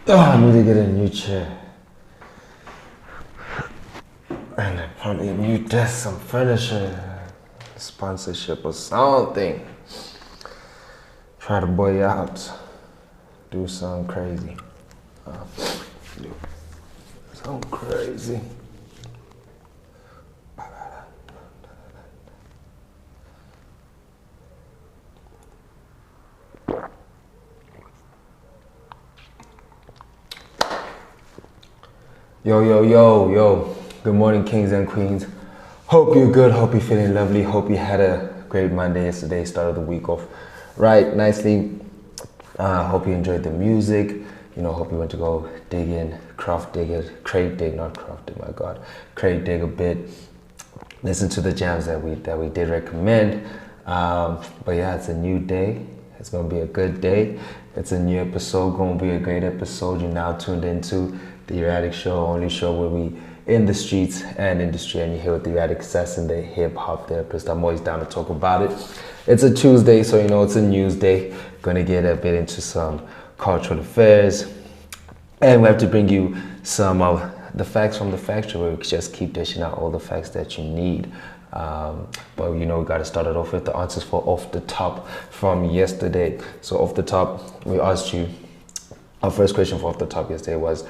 Oh, I need to get a new chair. And probably a new desk, some furniture, sponsorship or something. Try to boy out. Do something crazy. Do something crazy. Yo. Good morning, kings and queens. Hope you're good. Hope you're feeling lovely. Hope you had a great Monday yesterday. Started the week off right nicely. Hope you enjoyed the music. Hope you went to go dig in, crate dig a bit. Listen to the jams that we did recommend. But yeah, it's a new day. It's gonna be a good day. It's a new episode. Gonna be a great episode. You're now tuned into the Erratic Show, only show where we in the streets and industry, and you're here with the Erratic Assassin, the hip hop therapist. I'm always down to talk about it. It's a Tuesday, so it's a news day. Gonna get a bit into some cultural affairs, and we have to bring you some of the facts from the factory, where we just keep dishing out all the facts that you need. But we got to start it off with the answers for Off the Top from yesterday. So Off the Top, we asked you, our first question for Off the Top yesterday was,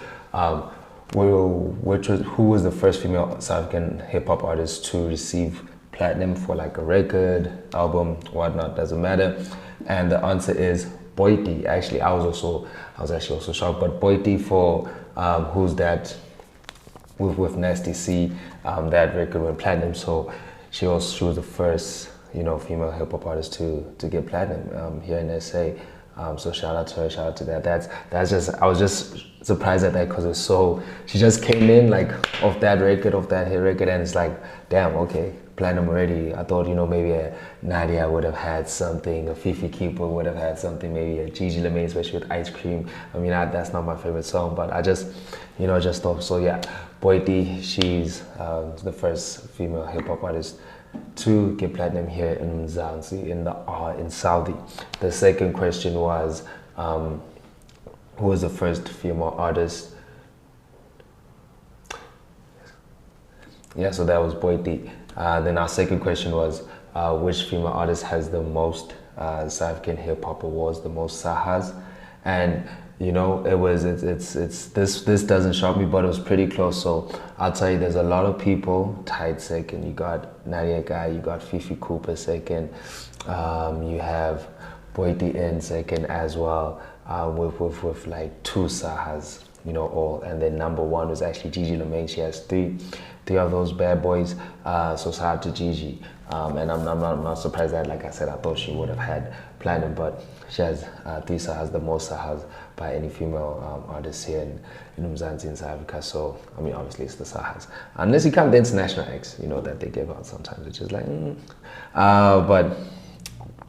who was the first female South African hip hop artist to receive platinum for like a record, album, whatnot, doesn't matter. And the answer is Boity. Actually, I was actually also shocked, but Boity for Who's That with Nasty C, that record went platinum. So she was the first female hip hop artist to get platinum here in SA. So shout out to her, shout out to that. That's just, I was just surprised at that, because she just came in like off that hit record, and it's like, damn, okay, platinum already. I thought maybe a Nadia would have had something, a Fifi Keeper would have had something, maybe a Gigi LeMay, especially with Ice Cream. I mean, that's not my favorite song, but I just just thought. So yeah, Boity, she's the first female hip hop artist to get platinum here in Mzansi, in Saudi. The second question was, who was the first female artist? Yeah, so that was Boity. Then our second question was, which female artist has the most South African hip hop awards, the most Sahas? And this doesn't shock me, but it was pretty close. So I'll tell you, there's a lot of people tied second. You got Nadia Guy, you got Fifi Cooper second, you have Boity in second as well, with like two Sahas, all. And then number one was actually Gigi LeMay. She has three of those bad boys. So shout out to Gigi. And I'm not surprised that, like I said, I thought she would have had platinum, but she has three Sahas, the most Sahas by any female artist here in Mzansi in South Africa. So I mean, obviously it's the Sahas, unless you count the international acts, that they give out sometimes, which is like, but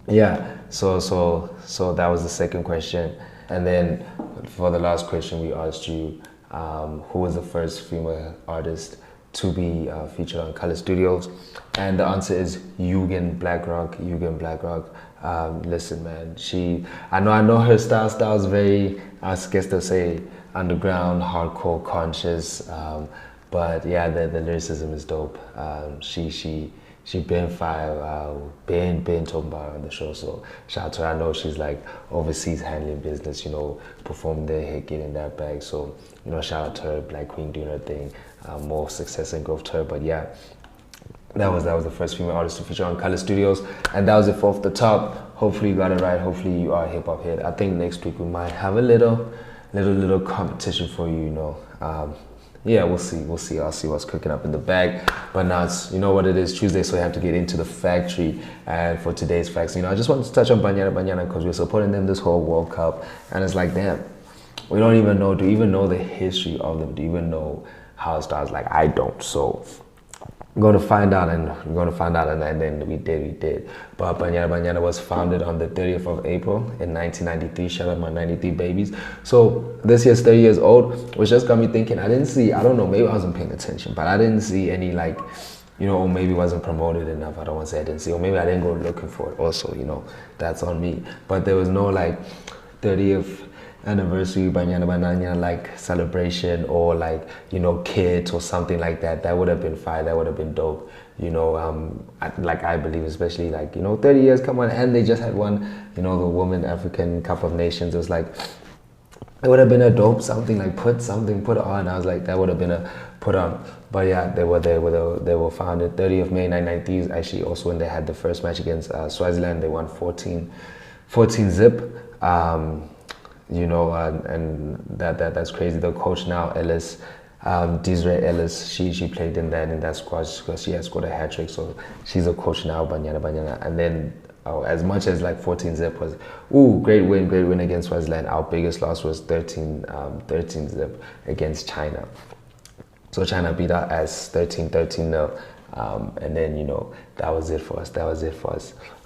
yeah. So that was the second question. And then for the last question, we asked you, who was the first female artist to be featured on Color Studios, and the answer is Yugen Blackrock. Listen, man, I know her style is very, I guess they'll say, underground, hardcore, conscious, but yeah, the lyricism is dope. She been fire, been talking about her on the show, so shout out to her. I know she's like overseas handling business, performing there, hit, getting that bag. So shout out to her, Black Queen doing her thing. More success and growth to her. But yeah, that was the first female artist to feature on Color Studios, and that was it for Off the Top. Hopefully you got it right. Hopefully you are a hip hop head. I think next week we might have a little competition for you. Yeah, we'll see. I'll see what's cooking up in the bag. But now it's, what it is, Tuesday, so we have to get into the factory. And for today's facts, I just wanted to touch on Banyana Banyana, because we're supporting them this whole World Cup, and it's like, damn, we don't even know. Do you even know the history of them? Do you even know how it starts? Like, I don't. So I'm going to find out, and then we did. But Banyana Banyana was founded on the 30th of April in 1993. Shout out my 93 babies. So this year's 30 years old, which just got me thinking. I don't know, maybe I wasn't paying attention, but I didn't see any, like, or maybe it wasn't promoted enough. I don't want to say I didn't see, or maybe I didn't go looking for it also, that's on me. But there was no like 30th anniversary Banyana Banyana like celebration, or like, you know, kids or something like that. That would have been fire. That would have been dope. You know, I believe, especially like, you know, 30 years, come on, and they just had one, you know, the Women African Cup of Nations. It was like, it would have been a dope something, like put on. I was like, that would have been a put on. But yeah, they were founded 30th of May 1990s. Actually, also when they had the first match against Swaziland, they won 14 zip. You know, and that's crazy. The coach now, Ellis, Desiree Ellis, she played in that squad because she has scored a hat trick. So she's a coach now, Banyana Banyana. And then as much as like 14 zip was, great win against Swaziland. Our biggest loss was 13 zip against China. So China beat us as 13-0. And then, you know, that was it for us.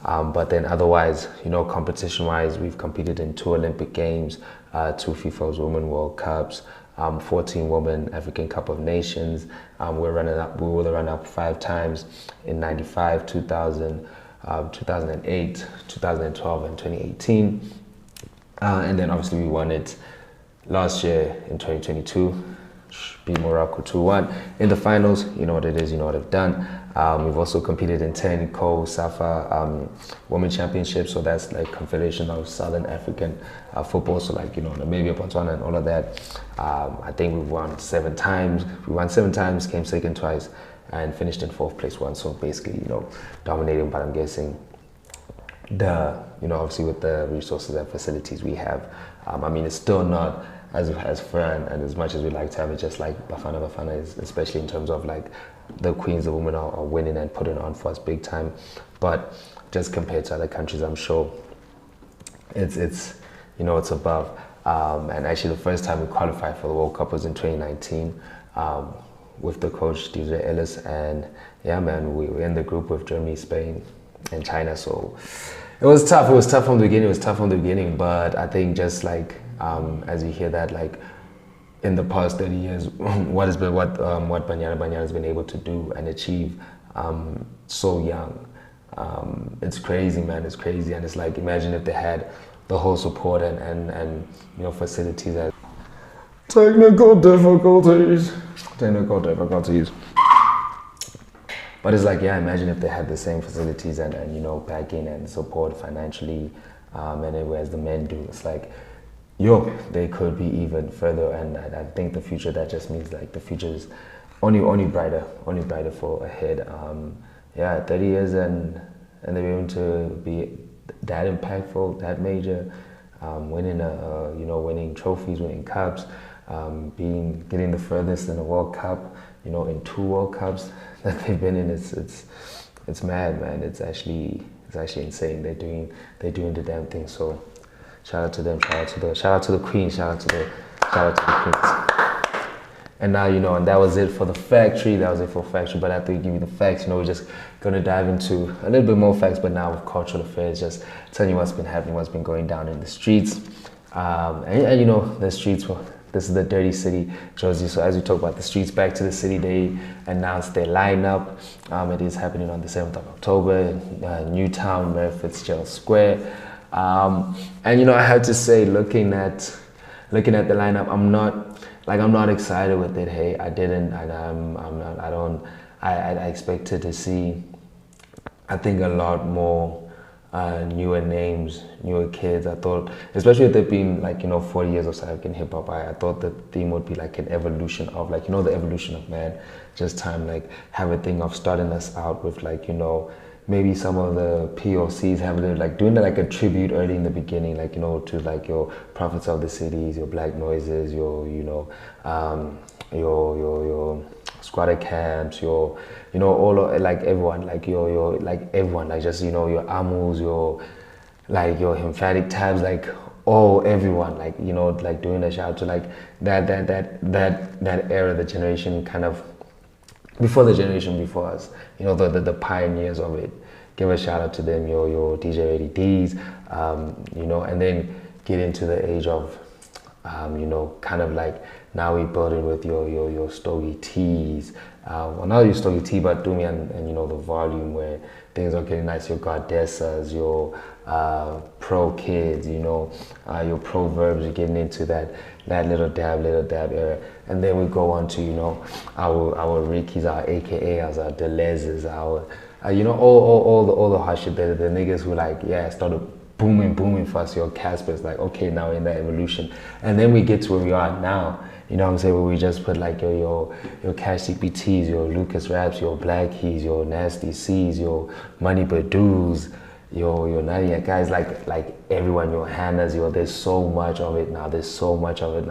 But then otherwise, you know, competition-wise, we've competed in 2 Olympic Games, 2 FIFA's Women World Cups, 14 Women African Cup of Nations. We were the runner-up 5 times in 95, 2000, 2008, 2012, and 2018. And then obviously we won it last year in 2022. Beat Morocco 2-1 in the finals. You know what it is, you know what I've done. We've also competed in 10 COSAFA Women Championships, so that's like Confederation of Southern African Football, so like, you know, Namibia, Botswana, and all of that. I think we've won 7 times. We won 7 times, came second twice, and finished in 4th place once. So basically, you know, dominating. But I'm guessing you know, obviously with the resources and facilities we have, I mean, it's still not as fair and as much as we like to have it, just like Bafana is, especially in terms of like the queens, the women are winning and putting on for us big time. But just compared to other countries, I'm sure it's you know, it's above. And actually the first time we qualified for the World Cup was in 2019 with the coach Desiree Ellis, and yeah, man, we were in the group with Germany, Spain, and China. So it was tough. It was tough from the beginning. But I think just like as you hear that, like in the past 30 years, what Banyana Banyana has been able to do and achieve so young, it's crazy, man. It's crazy, and it's like, imagine if they had the whole support and you know, facilities. Technical difficulties. But it's like, yeah, imagine if they had the same facilities and you know, backing and support financially, and whereas the men do. It's like, yo, they could be even further. And I think the future, that just means like the future is only brighter for ahead. Yeah, 30 years and they're able to be that impactful, that major, winning you know, winning trophies, winning cups, getting the furthest in the World Cup, you know, in 2 World Cups that they've been in. It's mad, man. It's actually insane. They're doing the damn thing. So shout out to them. Shout out to the Queen. Shout out to the Queens. And now, you know, and that was it for the factory. But after we give you the facts, you know, we're just gonna dive into a little bit more facts, but now with cultural affairs, just telling you what's been happening, what's been going down in the streets. And you know, the streets, this is the Dirty City, Jersey. So as we talk about the streets, back to the city, they announced their lineup. It is happening on the 7th of October, Newtown, Mary Fitzgerald Square. And you know, I have to say, looking at the lineup, I'm not excited with it. Hey, I expected to see, I think, a lot more newer names, newer kids. I thought, especially with it being like, you know, 40 years of South African hip hop, I thought the theme would be like an evolution of, like, you know, the evolution of man. Just time, like, have a thing of starting us out with, like, you know, maybe some of the POCs having like doing like a tribute early in the beginning, like, you know, to like your prophets of the cities, your Black Noises, your, you know, your squatter camps, your, you know, all of, like everyone, like your like everyone, like just, you know, your Amus, your like your emphatic tabs, like everyone, like, you know, like doing a shout out to like that era, the generation kind of before the generation before us, you know, the pioneers of it. Give a shout out to them, your DJ Eddie D's, you know, and then get into the age of, you know, kind of like Now we build it with your Stogie T's. Well, not your Stogie T, but Dumi and you know, the volume where things are getting nice. Your Gardessas, your Pro Kids, you know, your Proverbs. You're getting into that little dab era, and then we go on to, you know, our Rickies, our AKAs, our Delezes, our you know, all the hot shit. The niggas who like, yeah, started booming for us. Your Casper's like, okay, now in that evolution, and then we get to where we are now. You know what I'm saying? Where we just put like your Cash CPTs, your Lucas Raps, your Black Keys, your Nasty C's, your Money Badoos, your Nadia guys, like everyone, your Hannahs, there's so much of it now.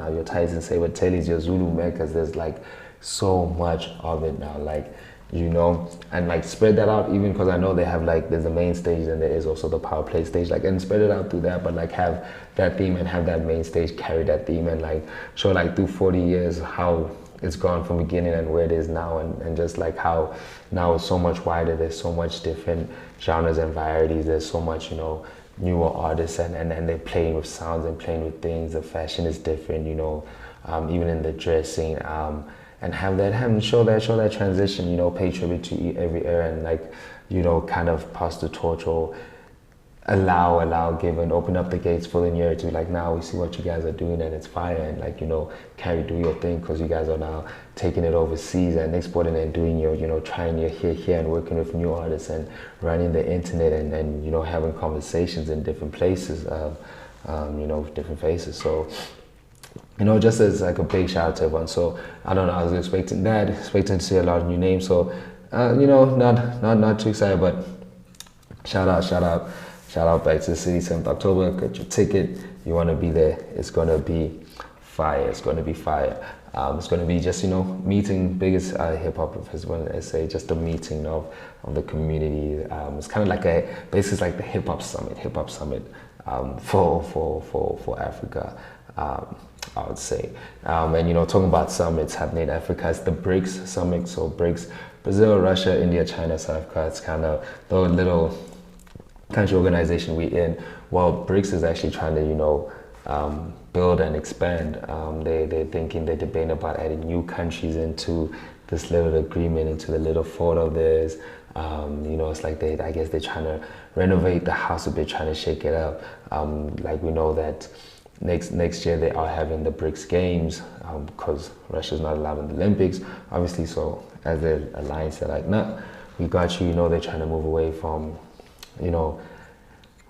Your Tyson Saber Tellys, your Zulu Meccas, there's like so much of it now. Like, you know, and like spread that out, even because I know they have like, there's a main stage and there is also the power play stage, like, and spread it out through that, but like have that theme and have that main stage carry that theme and like show like through 40 years how it's gone from beginning and where it is now, and just like how now it's so much wider, there's so much different genres and varieties, there's so much, you know, newer artists and they're playing with sounds and playing with things, the fashion is different, you know, even in the dressing, and have them show that transition, you know, pay tribute to every era and like, you know, kind of pass the torch or allow, give and open up the gates for the year to like, now we see what you guys are doing and it's fire, and like, you know, do your thing, because you guys are now taking it overseas and exporting and doing your, you know, trying your here and working with new artists and running the internet and you know, having conversations in different places, you know, different faces. So, you know, just as like a big shout out to everyone. So I don't know, I was expecting to see a lot of new names. So you know, not too excited, but shout out back to the city, 7th October. Get your ticket. You want to be there. It's gonna be fire. It's gonna be just, you know, meeting biggest hip hop festival in SA. Just a meeting of the community. It's kind of like basically like the hip hop summit for Africa. I would say, and you know, talking about summits happening in Africa, it's the BRICS summit. So BRICS, Brazil, Russia, India, China, South Africa. It's kind of the little country organization we in. Well, BRICS is actually trying to, you know, build and expand. They're debating about adding new countries into this little agreement, into the little fort of theirs. You know, it's like I guess they're trying to renovate the house a bit, trying to shake it up. Like we know that next year they are having the BRICS Games, because Russia's not allowed in the Olympics, obviously. So as the alliance, they're like, nah, we got you. You know, they're trying to move away from, you know,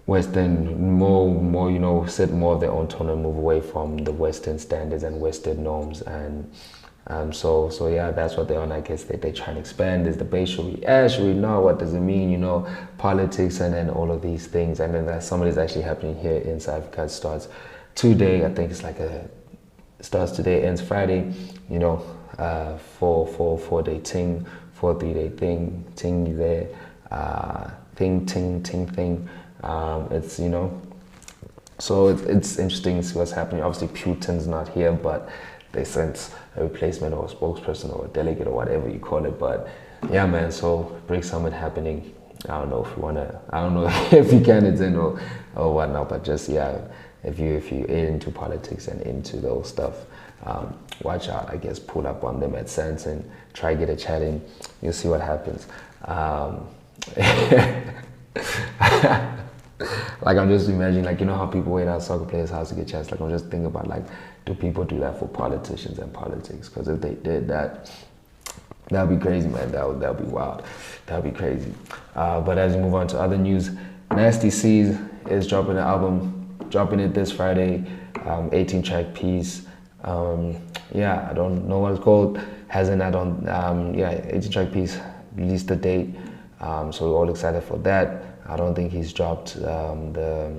Western, more, you know, set more of their own tone and move away from the Western standards and Western norms. And so yeah, that's what they're on. I guess they try and expand this debate. Should we know what does it mean, you know, politics and then all of these things. And then that somebody's actually happening here in South Africa. It starts today. I think it's like starts today, ends Friday, you know, 4-day ting, 3-day ting there, thing. It's, you know, so it's interesting to see what's happening. Obviously Putin's not here, but they sent a replacement or a spokesperson or a delegate or whatever you call it. But yeah, man, so BRICS Summit happening. I don't know if you wanna, I don't know if you can attend or whatnot, but just, yeah, if you're into politics and into those stuff, watch out. I guess pull up on them at Sense and try get a chat in. You'll see what happens. Like, I'm just imagining, like, you know how people wait out soccer players' house to get chats. Like, I'm just thinking about, like, do people do that for politicians and politics? Because if they did that, that'd be crazy, man. That'd be wild. That'd be crazy. But as we move on to other news, Nasty C's is dropping an album, dropping it this Friday, 18-track piece. Yeah, I don't know what it's called. Hasn't that on, 18-track piece, released the date. So we're all excited for that. I don't think he's dropped the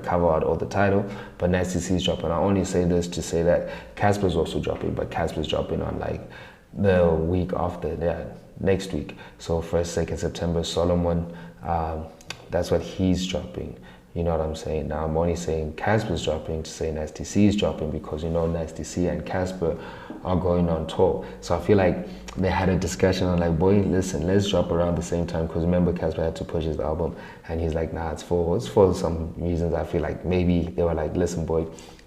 cover art or the title, but Nasty C's dropping. I only say this to say that Casper's also dropping, but Casper's dropping on like the week after, next week. So 1st, 2nd September, Solomon, that's what he's dropping. You know what I'm saying? Now I'm only saying Casper's dropping to say Nasty C is dropping because, you know, Nasty C and Casper are going on tour. So I feel like they had a discussion on like, boy, listen, let's drop around the same time, because remember Casper had to push his album and he's like, nah, it's for some reasons. I feel like maybe they were like, listen, boy,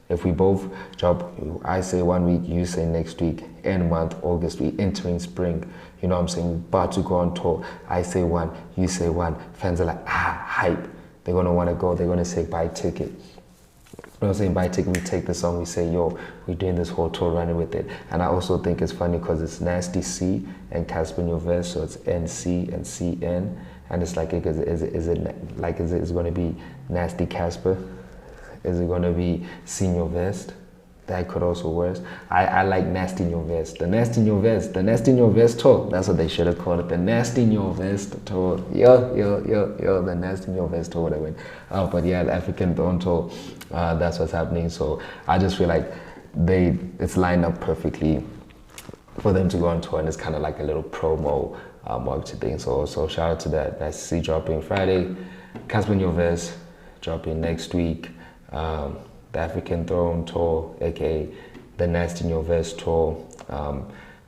If we both drop, I say 1 week, you say next week, end month, August, we entering spring, you know what I'm saying, about to go on tour, I say one, you say one, fans are like, hype, they're gonna wanna go, they're gonna say buy ticket. You know what I'm saying, buy ticket, we take the song, we say, yo, we're doing this whole tour running with it. And I also think it's funny because it's Nasty C and Casper Nyovest, so it's NC and CN, and it's like, is it gonna be Nasty Casper? Is it gonna be Nyovest? That could also work. I like Nasty Nyovest. The Nasty Nyovest tour. That's what they should have called it. The Nasty Nyovest tour. Yo, the Nasty Nyovest tour, whatever. But yeah, the African Throne tour. That's what's happening. So I just feel like it's lined up perfectly for them to go on tour, and it's kind of like a little promo marketing thing. So shout out to that. That's C dropping Friday. Casper Nyovest dropping next week. The African Throne tour, aka the Nasty Nyovest tour,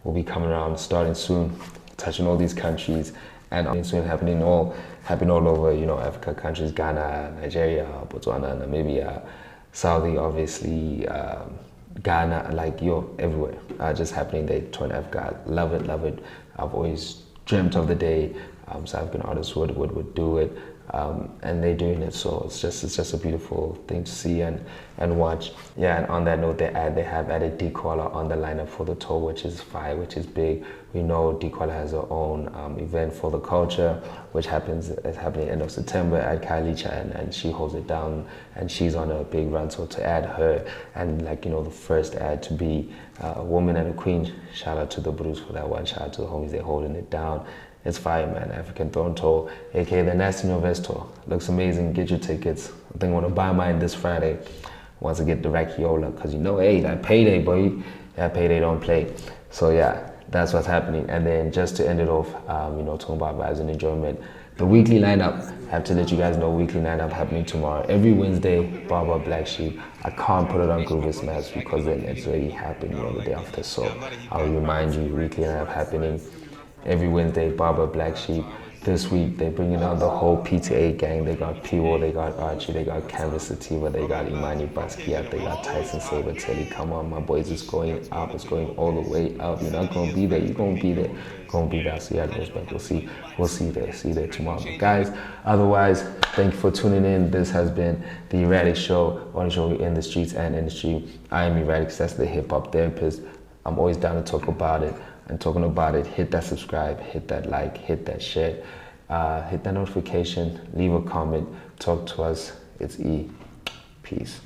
will be coming around starting soon, touching all these countries, and soon happening all over, you know, Africa countries, Ghana, Nigeria, Botswana, Namibia, Saudi, obviously, Ghana, like everywhere. Just happening. They tour in Africa. I love it. I've always dreamt of the day South African artists would do it. And they're doing it, so it's just a beautiful thing to see and watch. Yeah, and on that note, they have added Koala on the lineup for the tour, which is fire, which is big. We know Koala has her own event for the culture, which is happening end of September at Kailicha, and she holds it down, and she's on a big run. So to add her, and like, you know, the first ad to be a woman and a queen, shout out to the Bruce for that one. Shout out to the homies, they're holding it down. It's fire, man. African Throne tour, aka the Nasty Nyovest tour. Looks amazing. Get your tickets. I think I want to buy mine this Friday once I get the Rakiola, because you know, hey, that payday, boy. That payday don't play. So yeah, that's what's happening. And then just to end it off, you know, talking about vibes and enjoyment, the weekly lineup. I have to let you guys know, weekly lineup happening tomorrow. Every Wednesday, Barber Black Sheep. I can't put it on Groovis Match because then it's already happened, you know, the day after. So I'll remind you, weekly lineup happening every Wednesday, Barber Black Sheep. This week, they're bringing out the whole PTA gang. They got P.O., they got Archie, they got Canvas Sativa, they got Imani Basquiat, they got Tyson Saber Teddy. Come on, my boys, it's going up. It's going all the way up. You're not going to be there. You're going to be there. Going to be there. So yeah, respect. We'll see you there. See you there tomorrow. But guys, otherwise, thank you for tuning in. This has been the Erratic Show, on the show in the streets and industry. I am Erratic. That's the hip-hop therapist. I'm always down to talk about it. And talking about it, hit that subscribe, hit that like, hit that share, hit that notification, leave a comment, talk to us. It's E. Peace.